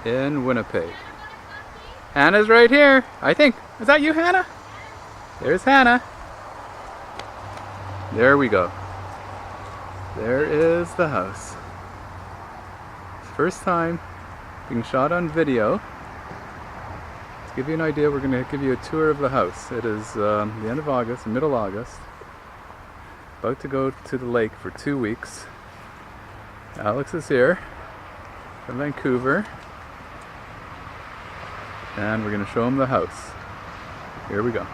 in Winnipeg. Hannah's right here, I think. Is that you, Hannah? There's Hannah. There we go. There is the house. First time being shot on video. To give you an idea, we're going to give you a tour of the house. It is the end of August, middle August. About to go to the lake for 2 weeks. Alex is here from Vancouver. And we're going to show him the house. Here we go.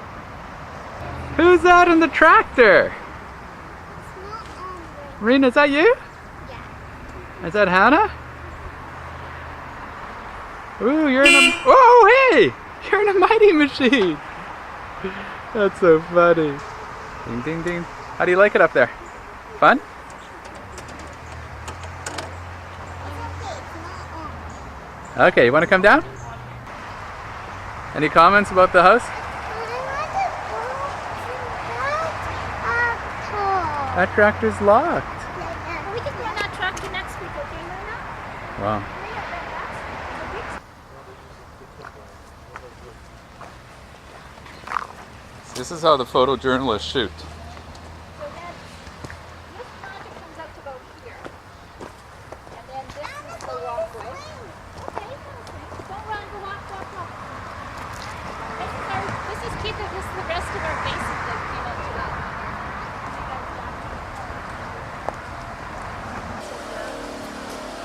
Who's that in the tractor? Marina, is that you? Yeah. Is that Hannah? Ooh, you're in a... Oh, hey! You're in a Mighty Machine! That's so funny. Ding, ding, ding. How do you like it up there? Fun? Okay, you want to come down? Any comments about the house? That tractor's locked. We can go on that tractor next week, okay, Marina? Wow. This is how the photojournalists shoot. So then, this project comes up to about here. And then this is the walkway. Okay, don't run, go walk. This is keeping this the rest of our basic that came up to that.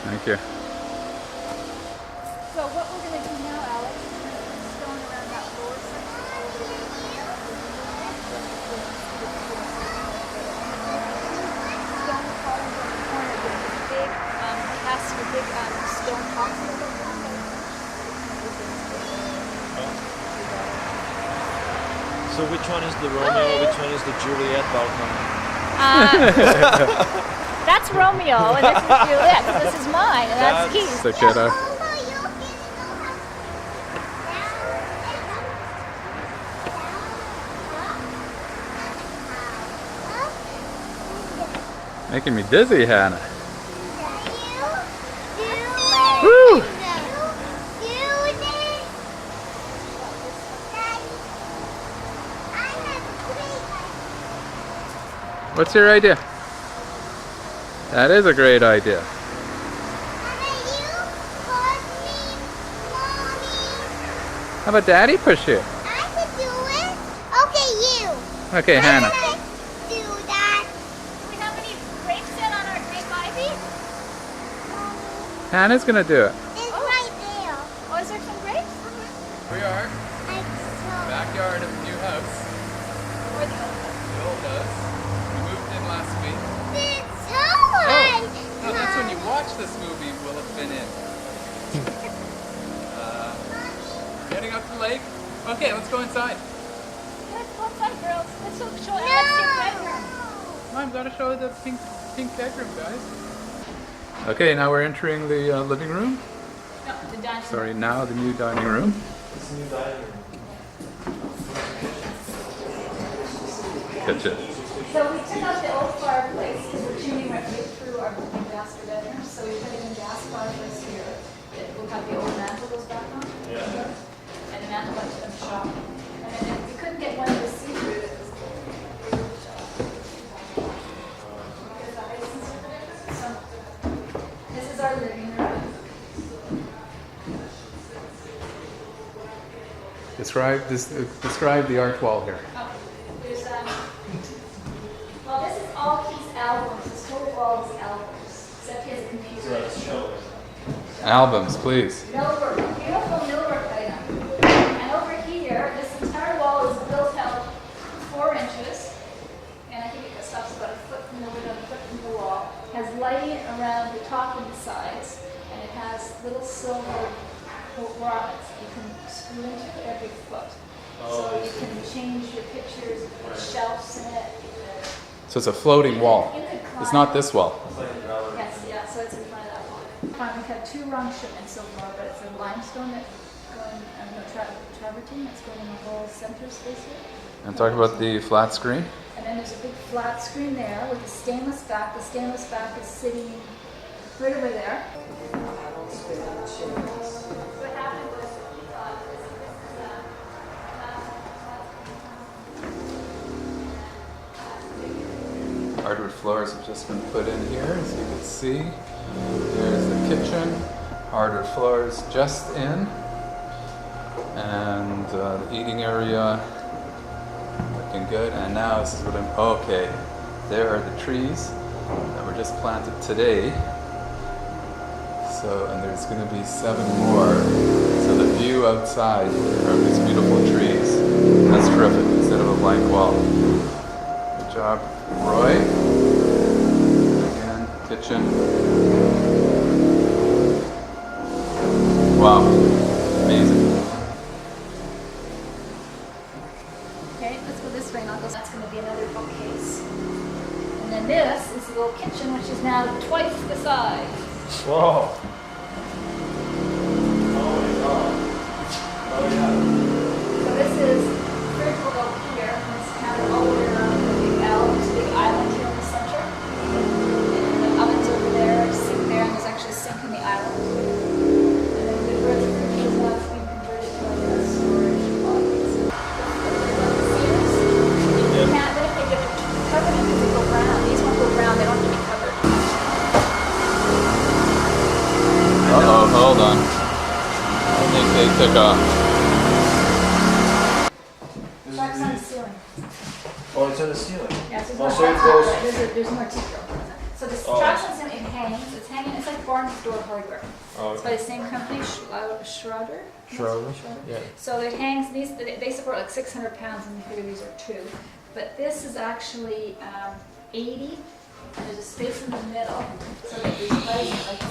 Thank you. So what we're going to do now, Alex, is we're going to put stone around that lower section all the way here. Stone columns on the corner with the big, cast the big stone tops of the So which one is the Romeo, which one is the Juliet balcony? That's Romeo, and this is Juliet, and this is mine, and that's Keith. The kiddo. Making me dizzy, Hannah. Woo! What's your idea? That is a great idea. How about Daddy push you? I could do it. Okay, you. Okay, Hannah. Do that. Do we have any grapes in on our grape ivy? Hannah's gonna do it. It's right there. Oh, is there some grapes? We are I saw. backyard of the new house. Or the old one? The old house. We moved in last week. It's so hard. No, that's when you watch this movie. Will have been in. Getting up the lake. Okay, let's go inside. Let's go outside, girls. Let's show Alex your bedroom. Mom, gotta show the pink bedroom, guys. Okay, now we're entering the living room. No, the dining room. Sorry, now the new dining room. It's a new dining room. Kitchen. So we took out the old fireplace because the chimney went right through our master bedroom. So we put in a gas fireplace here. We'll have the old mantle goes back on. Yeah. And the mantle went to the shop. And then if we couldn't get one of the see-through, it was so this is our living room. Describe the art wall here. Oh, there's well, this is all Keith's albums. This whole wall is albums, except he has a computer. Let's show it. Albums, please. Millwork, beautiful millwork item. And over here, this entire wall is built out 4 inches, and I think it stops about a foot from the window, a foot from the wall. It has lighting around the top and the sides, and it has little silver grommets you can screw into every foot. So you can change your pictures, put shelves in it. So it's a floating wall. You could climb. It's not this wall. It's like a gallery. Yes, yeah, so it's in front of that wall. We have 2 rung shipments so far, but it's a limestone that's going, travertine that's going in the whole center space here. And talk about the flat screen. And then there's a big flat screen there with a stainless back. The stainless back is sitting right over there. hardwood floors have just been put in here, as you can see. There's the kitchen, hardwood floors just in, and the eating area looking good. And now this is what I'm, okay, there are the trees that were just planted today. So, and there's going to be 7 more. So the view outside from these beautiful trees, that's terrific, instead of a blank wall. Good job, Roy. Again, kitchen. Wow, amazing. Okay, let's go this way, and I'll go. That's going to be another bookcase. And then this is the little kitchen, which is now twice the size. Whoa. Oh my god. Oh yeah. So this is fridge will go here, and it's kind of all the way around the big L. There's a big island here in the center. And the oven's over there, a sink there, and there's actually a sink in the island. And then the fridge is now being converted to like a storage box. You can't, then if they get covered, because they go brown. These won't go brown, they don't have to be covered. Uh-oh, hold on. I think they took off. Tracks on the ceiling. Oh, it's on the ceiling. Yes, there's Oh, more so it tracks goes- on it. There's more teeth. So this Oh. tracks on the ceiling, it hangs. It's hanging. It's like barn door hardware. Oh, It's by the same company, Schroeder. Schroeder? Yeah. So it hangs. These they support like 600 pounds, and we figure these are 2. But this is actually 80. And there's a space in the middle, so that we place it like.